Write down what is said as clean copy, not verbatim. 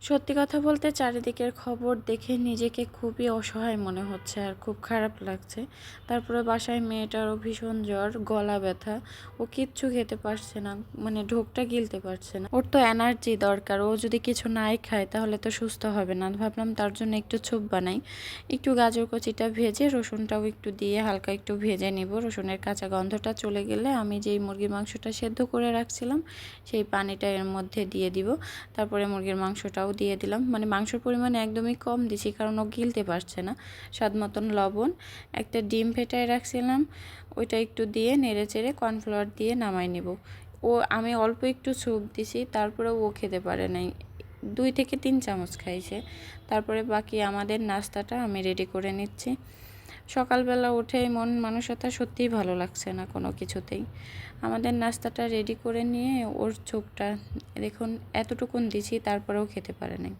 সত্যি কথা বলতে চারিদিকের খবর দেখে নিজেকে খুবই অসহায় মনে হচ্ছে আর খুব খারাপ লাগছে। তারপরে বাসায় মেয়েটারও ভীষণ জ্বর, গলা ব্যথা, ও কিচ্ছু খেতে পারছে না, মানে ঢোকটা গিলতে পারছে না। ওর তো এনার্জি দরকার, ও যদি কিছু নাই খায় তাহলে তো সুস্থ হবে না। ভাবলাম তার জন্য একটু স্যুপ বানাই। একটু গাজর কচিটা ভেজে রসুনটাও একটু দিয়ে হালকা একটু ভেজে নিব। রসুনের কাঁচা গন্ধটা চলে গেলে আমি যেই মুরগির মাংসটা সেদ্ধ করে রাখছিলাম সেই পানিটা এর মধ্যে দিয়ে দিব। তারপরে মুরগির মাংসটাও দিয়ে দিলাম, মানে মাংসের পরিমাণ একদমই কম দিছি কারণ ও গিলতে পারছে না। স্বাদ মতন লবণ, একটা ডিম ফেটায় রাখছিলাম ওইটা একটু দিয়ে নেড়ে চেড়ে কর্নফ্লাওয়ার দিয়ে নামাই নেব। আমি অল্প একটু স্যুপ দিছি, তারপরেও ও খেতে পারে নাই, 2 থেকে 3 চামচ খাইছে। তারপরে বাকি আমাদের নাস্তাটা আমি রেডি করে নিচ্ছি। সকালবেলা উঠে মন মানসিকতা সত্যিই ভালো লাগছে না কোনো কিছুতেই। আমাদের নাস্তাটা রেডি করে নিয়ে ওর ছোপটা দেখুন এতটুকুন দিছি, তারপরেও খেতে পারে নাই।